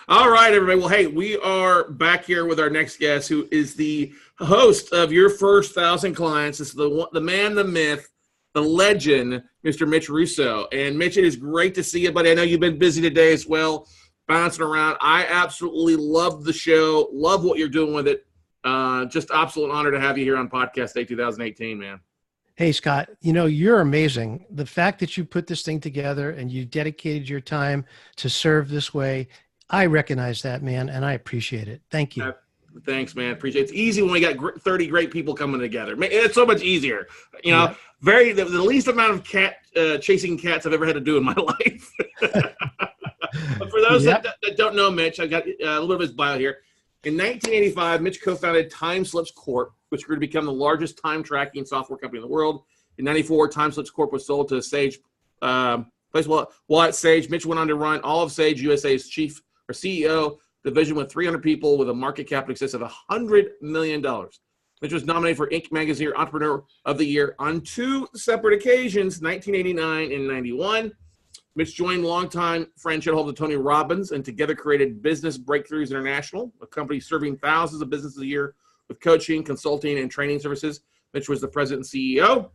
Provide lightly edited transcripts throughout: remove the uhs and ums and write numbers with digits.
All right, everybody. Well, hey, we are back here with our next guest, who is the host of Your First 1,000 Clients. This is the man, the myth, the legend, Mr. Mitch Russo. And Mitch, it is great to see you, buddy. I know you've been busy today as well, bouncing around. I absolutely love the show. Love what you're doing with it. Just absolute honor to have you here on Podcast Day 2018, man. Hey, Scott, you're amazing. The fact that you put this thing together and you dedicated your time to serve this way, I recognize that, man, and I appreciate it. Thank you. Thanks, man. Appreciate it. It's easy when we got 30 great people coming together. It's so much easier. The least amount of chasing cats I've ever had to do in my life. But for those that don't know Mitch, I got a little bit of his bio here. In 1985, Mitch co-founded Timeslips Corp, which grew to become the largest time tracking software company in the world. In 94, Timeslips Corp was sold to Sage. While at Sage, Mitch went on to run all of Sage USA's CEO division with 300 people with a market cap in excess of $100 million. Mitch was nominated for Inc. Magazine Entrepreneur of the Year on two separate occasions, 1989 and 91. Mitch joined longtime friend shareholder Tony Robbins and together created Business Breakthroughs International, a company serving thousands of businesses a year with coaching, consulting, and training services. Mitch was the president and CEO.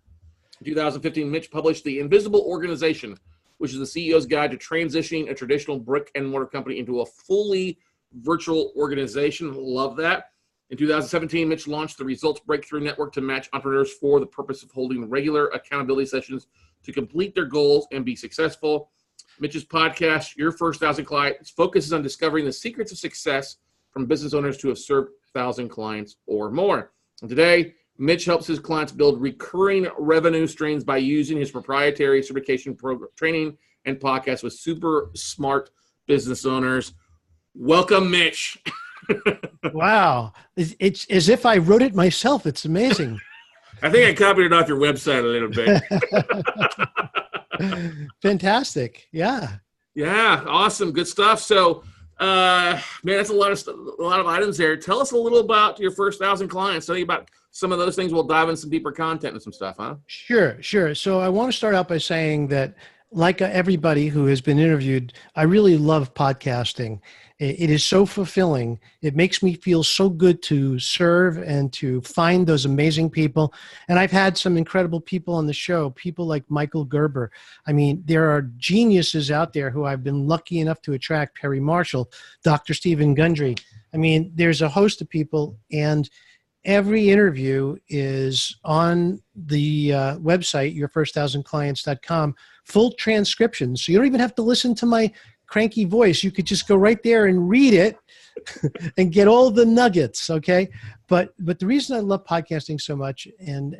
In 2015, Mitch published The Invisible Organization, which is the CEO's guide to transitioning a traditional brick and mortar company into a fully virtual organization. Love that. In 2017, Mitch launched the Results Breakthrough Network to match entrepreneurs for the purpose of holding regular accountability sessions to complete their goals and be successful. Mitch's podcast, Your First 1,000 Clients, focuses on discovering the secrets of success from business owners who have served 1,000 clients or more. And today, Mitch helps his clients build recurring revenue streams by using his proprietary certification program, training, and podcast with super smart business owners. Welcome, Mitch. Wow. It's as if I wrote it myself. It's amazing. I think I copied it off your website a little bit. Fantastic. Yeah. Yeah. Awesome. Good stuff. So, man, that's a lot of items there. Tell us a little about your first 1,000 clients. Tell you about some of those things. We'll dive in some deeper content and some stuff, huh? Sure. So I want to start out by saying that, like everybody who has been interviewed, I really love podcasting. It is so fulfilling. It makes me feel so good to serve and to find those amazing people. And I've had some incredible people on the show, people like Michael Gerber. I mean, there are geniuses out there who I've been lucky enough to attract, Perry Marshall, Dr. Stephen Gundry. I mean, there's a host of people, and every interview is on the website, yourfirst1000clients.com, full transcriptions. So you don't even have to listen to my cranky voice. You could just go right there and read it and get all the nuggets, okay? But the reason I love podcasting so much, and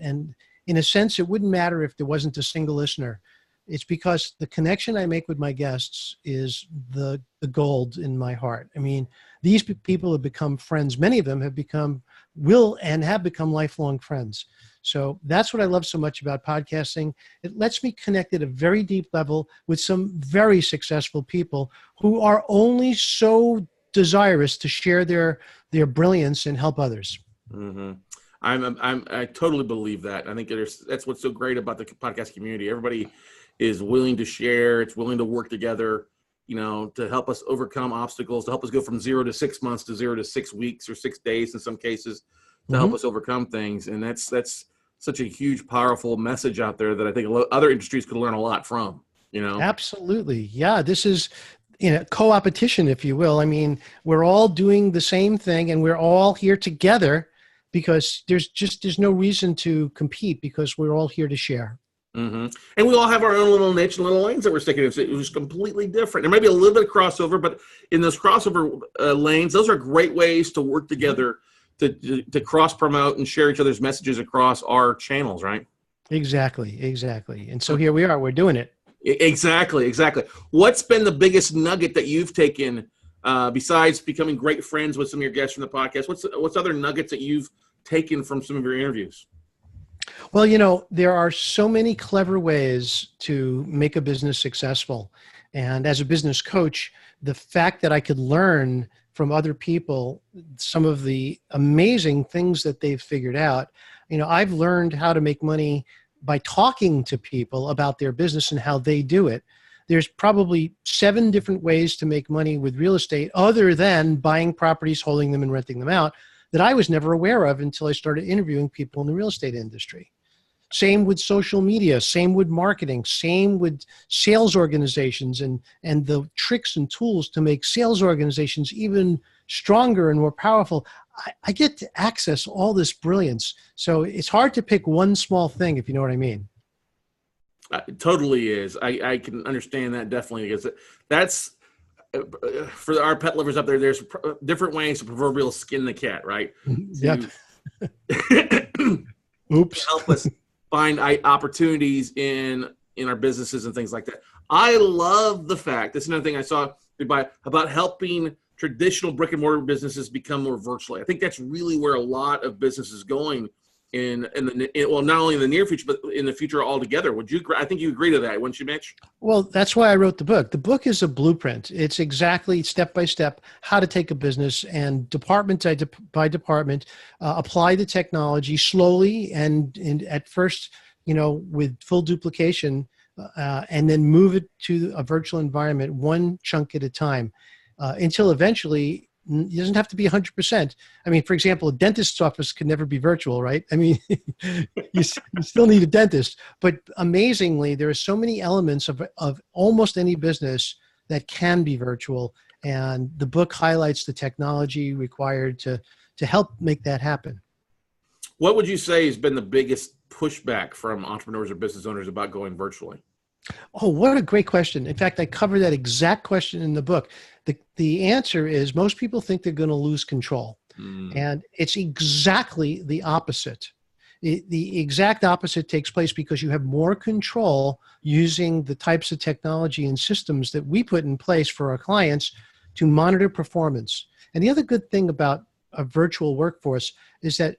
in a sense, it wouldn't matter if there wasn't a single listener. It's because the connection I make with my guests is the gold in my heart. I mean, these people have become friends. Many of them have become lifelong friends. So that's what I love so much about podcasting. It lets me connect at a very deep level with some very successful people who are only so desirous to share their brilliance and help others. Mm-hmm. I totally believe that. I think that's what's so great about the podcast community. Everybody is willing to share. It's willing to work together, to help us overcome obstacles, to help us go from 0 to 6 months to 0 to 6 weeks or 6 days in some cases, to help us overcome things. And that's such a huge, powerful message out there that I think other industries could learn a lot from, Absolutely. Yeah. This is co-opetition, if you will. I mean, we're all doing the same thing and we're all here together because there's no reason to compete because we're all here to share. Mm-hmm. And we all have our own little niche and little lanes that we're sticking in. So it was completely different. There may be a little bit of crossover, but in those crossover lanes, those are great ways to work together to cross promote and share each other's messages across our channels, right? Exactly. And so here we are, we're doing it. Exactly. What's been the biggest nugget that you've taken besides becoming great friends with some of your guests from the podcast? What's other nuggets that you've taken from some of your interviews? Well, there are so many clever ways to make a business successful. And as a business coach, the fact that I could learn from other people some of the amazing things that they've figured out. I've learned how to make money by talking to people about their business and how they do it. there's probably 7 different ways to make money with real estate other than buying properties, holding them, and renting them out that I was never aware of until I started interviewing people in the real estate industry. Same with social media, same with marketing, same with sales organizations and the tricks and tools to make sales organizations even stronger and more powerful. I get to access all this brilliance. So it's hard to pick one small thing, if you know what I mean. It totally is. I can understand that definitely, because that's for our pet lovers up there. There's different ways to proverbial skin the cat, right? Yep. Oops. Help us find opportunities in our businesses and things like that. I love the fact, that's another thing I saw about helping traditional brick and mortar businesses become more virtually. I think that's really where a lot of business is going well, not only in the near future, but in the future altogether. I think you agree to that, wouldn't you, Mitch? Well, that's why I wrote the book. The book is a blueprint. It's exactly step by step how to take a business and department by department, apply the technology slowly and at first, with full duplication, and then move it to a virtual environment, one chunk at a time, until eventually it doesn't have to be 100%. I mean, for example, a dentist's office can never be virtual, right? I mean, you still need a dentist. But amazingly, there are so many elements of almost any business that can be virtual. And the book highlights the technology required to help make that happen. What would you say has been the biggest pushback from entrepreneurs or business owners about going virtually? Oh, what a great question. In fact, I cover that exact question in the book. The answer is most people think they're going to lose control. And it's exactly the opposite. The exact opposite takes place because you have more control using the types of technology and systems that we put in place for our clients to monitor performance. And the other good thing about a virtual workforce is that,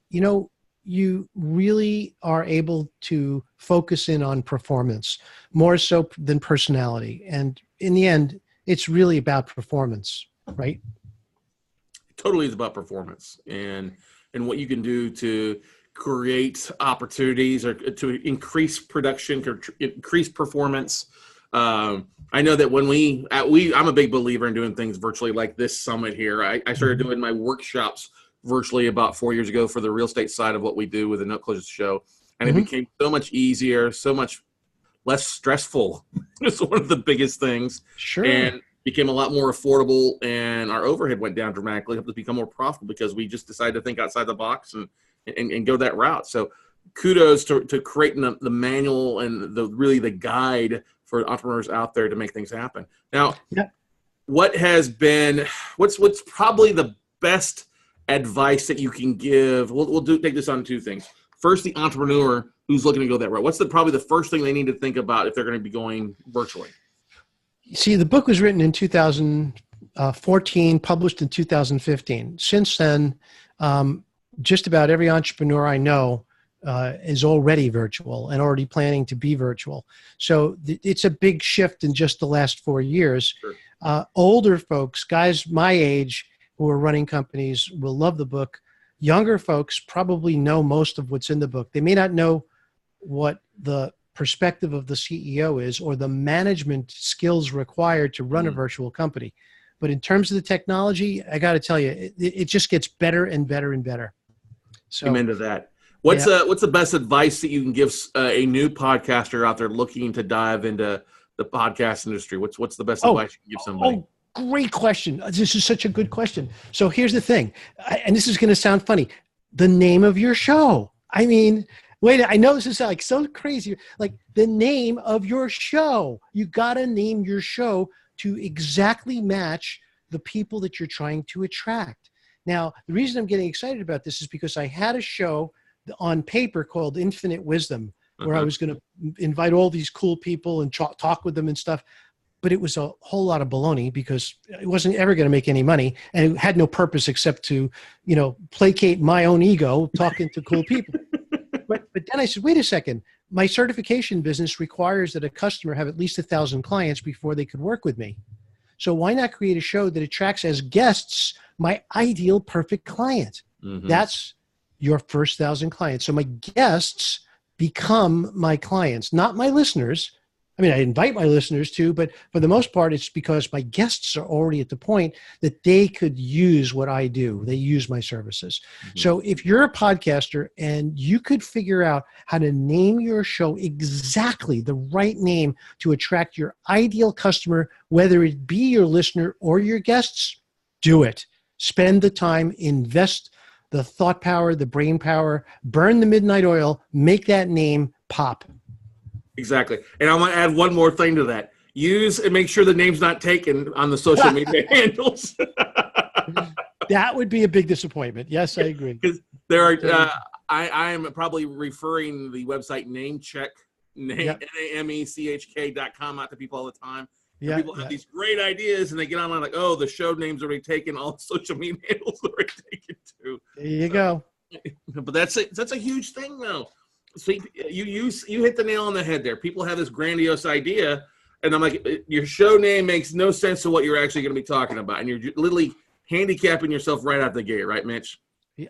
you really are able to focus in on performance more so than personality. And in the end, it's really about performance, right? It totally is about performance and what you can do to create opportunities or to increase production, increase performance. I know that when I'm a big believer in doing things virtually, like this summit here. I started doing my workshops virtually about 4 years ago for the real estate side of what we do with the Note Closers Show. And it became so much easier, so much less stressful. It's one of the biggest things. Sure. And became a lot more affordable, and our overhead went down dramatically, helped us become more profitable because we just decided to think outside the box and go that route. So kudos to creating the manual and the guide for entrepreneurs out there to make things happen. Now, what's probably the best advice that you can give? We'll take this on 2 things. First, the entrepreneur who's looking to go that route. What's probably the first thing they need to think about if they're going to be going virtually? See, the book was written in 2014, published in 2015. Since then, just about every entrepreneur I know is already virtual and already planning to be virtual. So it's a big shift in just the last 4 years. Sure. Older folks, guys my age who are running companies, will love the book. Younger folks probably know most of what's in the book. They may not know what the perspective of the CEO is or the management skills required to run a virtual company. But in terms of the technology, I got to tell you, it just gets better and better and better. So, amen to that. What's the best advice that you can give a new podcaster out there looking to dive into the podcast industry? What's the best advice you can give somebody? Great question. This is such a good question. So here's the thing, and this is going to sound funny. The name of your show. I mean, wait, I know this is like so crazy. Like the name of your show. You got to name your show to exactly match the people that you're trying to attract. Now, the reason I'm getting excited about this is because I had a show on paper called Infinite Wisdom, where I was going to invite all these cool people and talk with them and stuff. But it was a whole lot of baloney because it wasn't ever going to make any money, and it had no purpose except to, placate my own ego talking to cool people. But then I said, wait a second, my certification business requires that a customer have at least 1,000 clients before they could work with me. So why not create a show that attracts as guests my ideal perfect client? That's your first 1,000 clients. So my guests become my clients, not my listeners. I mean, I invite my listeners to, but for the most part, it's because my guests are already at the point that they could use what I do. They use my services. So if you're a podcaster and you could figure out how to name your show exactly the right name to attract your ideal customer, whether it be your listener or your guests, do it. Spend the time, invest the thought power, the brain power, burn the midnight oil, make that name pop. Exactly. And I want to add one more thing to that. Use and make sure the name's not taken on the social media handles. That would be a big disappointment. Yes, I agree. Because there are, I am probably referring the website NameCheck.com out to people all the time. Yeah, people have these great ideas, and they get online like, "Oh, the show name's already taken. All the social media handles are already taken too." There you go. But that's a huge thing, though. So you hit the nail on the head there. People have this grandiose idea, and I'm like, your show name makes no sense to what you're actually going to be talking about, and you're literally handicapping yourself right out the gate, right, Mitch?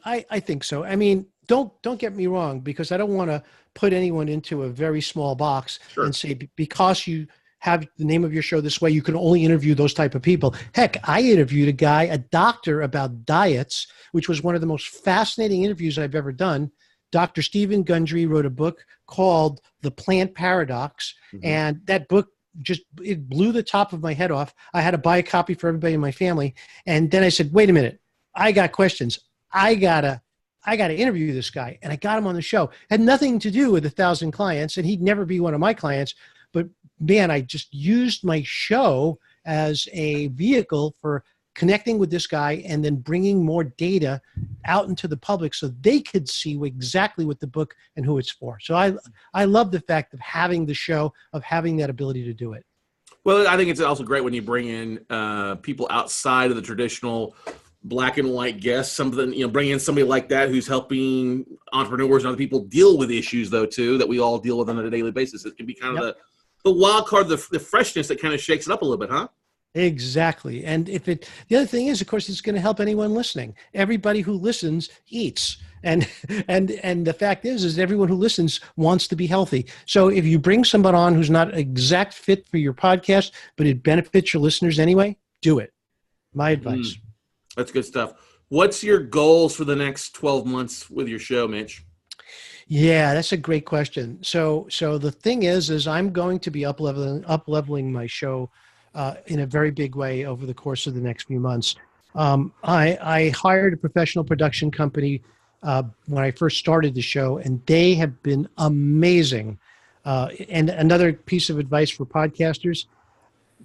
I think so. I mean, don't get me wrong, because I don't want to put anyone into a very small box and say because you have the name of your show this way, you can only interview those type of people. Heck, I interviewed a doctor about diets, which was one of the most fascinating interviews I've ever done. Dr. Stephen Gundry wrote a book called The Plant Paradox, and that book it blew the top of my head off. I had to buy a copy for everybody in my family, and then I said, wait a minute, I got questions. I gotta interview this guy, and I got him on the show. Had nothing to do with 1,000 clients, and he'd never be one of my clients, but man, I just used my show as a vehicle for connecting with this guy and then bringing more data out into the public so they could see exactly what the book and who it's for. So I love the fact of having the show, of having that ability to do it. Well, I think it's also great when you bring in people outside of the traditional black and white guests, something, bring in somebody like that who's helping entrepreneurs and other people deal with issues, though, too, that we all deal with on a daily basis. It can be kind of the wild card, the freshness that kind of shakes it up a little bit, huh? Exactly. And the other thing is, of course, it's going to help anyone listening. Everybody who listens eats. And the fact is everyone who listens wants to be healthy. So if you bring someone on who's not an exact fit for your podcast, but it benefits your listeners anyway, do it. My advice. That's good stuff. What's your goals for the next 12 months with your show, Mitch? Yeah, that's a great question. So the thing is I'm going to be up-leveling my show in a very big way over the course of the next few months. I hired a professional production company when I first started the show, and they have been amazing. And another piece of advice for podcasters,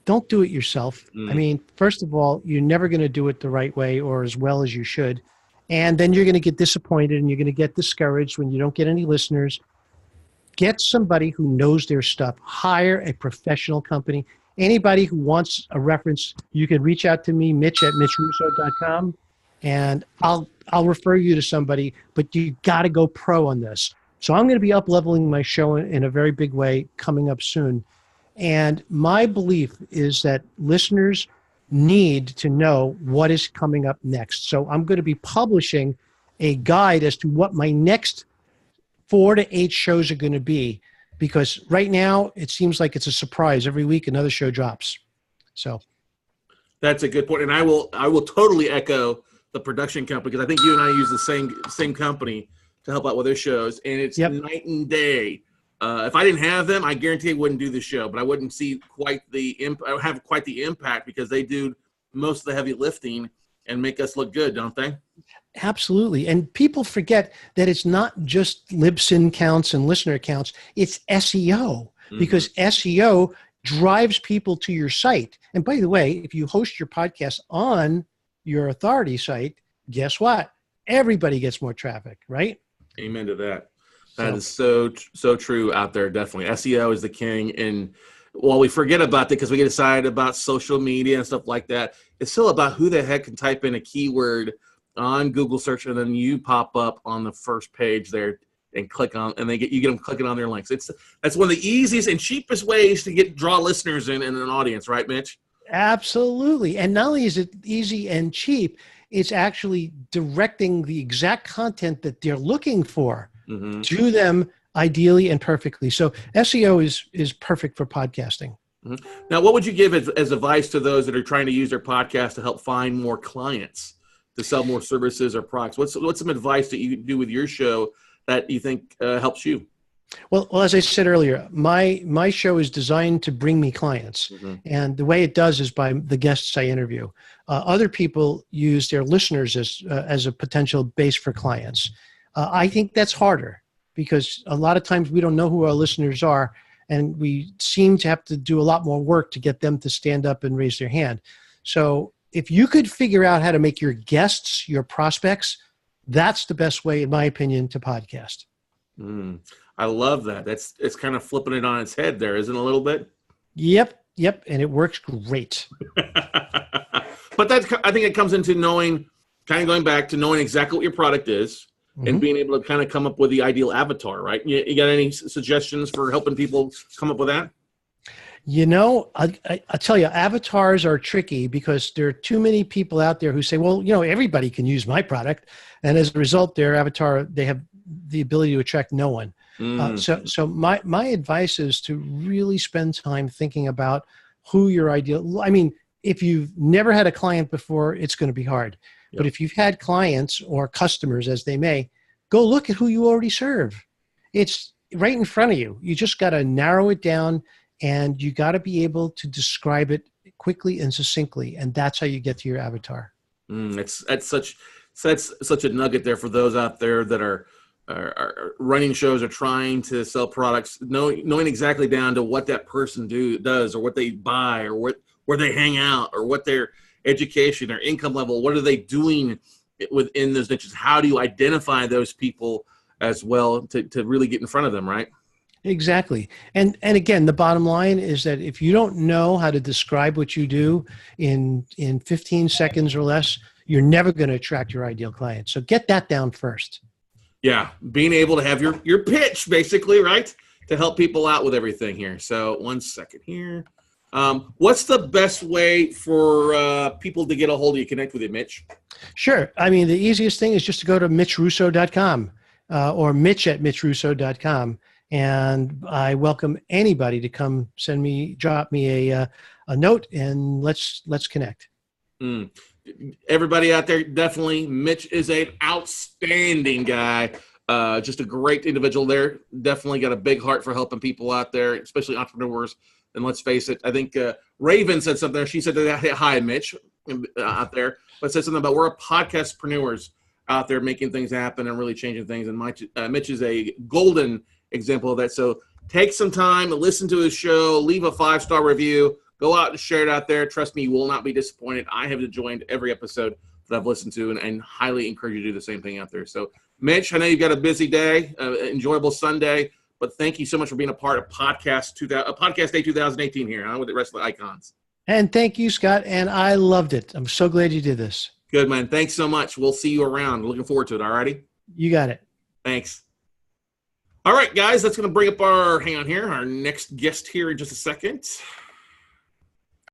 don't do it yourself. I mean, first of all, you're never going to do it the right way or as well as you should. And then you're going to get disappointed and you're going to get discouraged when you don't get any listeners. Get somebody who knows their stuff. Hire a professional company. Anybody who wants a reference, you can reach out to me, Mitch at mitchrusso.com, and I'll refer you to somebody, but you got to go pro on this. So I'm going to be up-leveling my show in a very big way coming up soon. And my belief is that listeners need to know what is coming up next. So I'm going to be publishing a guide as to what my next 4 to 8 shows are going to be, because right now it seems like it's a surprise. Every week another show drops. So that's a good point. And I will totally echo the production company, because I think you and I use the same company to help out with their shows, and it's night and day. If I didn't have them, I guarantee I wouldn't do the show, but I wouldn't see have quite the impact, because they do most of the heavy lifting and make us look good, don't they? Absolutely. And people forget that it's not just Libsyn counts and listener counts, it's SEO, because SEO drives people to your site. And by the way, if you host your podcast on your authority site, guess what? Everybody gets more traffic, right? Amen to that. That is so true out there, definitely. SEO is the king. And while we forget about it because we get excited about social media and stuff like that, it's still about who the heck can type in a keyword on Google search, and then you pop up on the first page there and click on, and you get them clicking on their links. That's one of the easiest and cheapest ways to draw listeners in an audience, right, Mitch? Absolutely. And not only is it easy and cheap, it's actually directing the exact content that they're looking for to them ideally and perfectly. So SEO is perfect for podcasting. Mm-hmm. Now, what would you give as advice to those that are trying to use their podcast to help find more clients, to sell more services or products? What's some advice that you do with your show that you think helps you? Well, as I said earlier, my show is designed to bring me clients, and the way it does is by the guests I interview. Other people use their listeners as a potential base for clients. I think that's harder because a lot of times we don't know who our listeners are, and we seem to have to do a lot more work to get them to stand up and raise their hand. So if you could figure out how to make your guests your prospects, that's the best way, in my opinion, to podcast. I love that. It's kind of flipping it on its head there, isn't it, a little bit? Yep. And it works great. But I think it comes into knowing, kind of going back to knowing exactly what your product is and being able to kind of come up with the ideal avatar, right? You got any suggestions for helping people come up with that? You know, I tell you, avatars are tricky because there are too many people out there who say, well, everybody can use my product. And as a result, their avatar, they have the ability to attract no one. So my advice is to really spend time thinking about who your ideal. I mean, if you've never had a client before, it's going to be hard. Yep. But if you've had clients or customers, as they may, go look at who you already serve. It's right in front of you. You just got to narrow it down, and you got to be able to describe it quickly and succinctly, and that's how you get to your avatar. That's such a nugget there for those out there that are running shows or trying to sell products, knowing exactly down to what that person does or what they buy or where they hang out or what their education or income level, what are they doing within those niches? How do you identify those people as well to really get in front of them, right? Exactly. And again, the bottom line is that if you don't know how to describe what you do in 15 seconds or less, you're never going to attract your ideal client. So get that down first. Yeah, being able to have your pitch, basically, right, to help people out with everything here. So 1 second here. What's the best way for people to get a hold of you, connect with you, Mitch? Sure. I mean, the easiest thing is just to go to mitchrusso.com or mitch@mitchrusso.com. And I welcome anybody to come drop me a note, and let's connect. Everybody out there, definitely, Mitch is an outstanding guy. Just a great individual there. Definitely got a big heart for helping people out there, especially entrepreneurs. And let's face it, I think Raven said something there. She said, hi, Mitch, out there. But said something about we're podcastpreneurs out there making things happen and really changing things. And Mitch is a golden example of that. So take some time to listen to his show, leave a 5-star review, go out and share it out there. Trust me, you will not be disappointed. I have enjoyed every episode that I've listened to and highly encourage you to do the same thing out there. So Mitch, I know you've got a busy day, enjoyable Sunday, but thank you so much for being a part of Podcast Day 2018 here with the rest of the icons. And thank you, Scott. And I loved it. I'm so glad you did this. Good, man. Thanks so much. We'll see you around. Looking forward to it. All righty? You got it. Thanks. All right, guys, that's going to bring up our next guest here in just a second.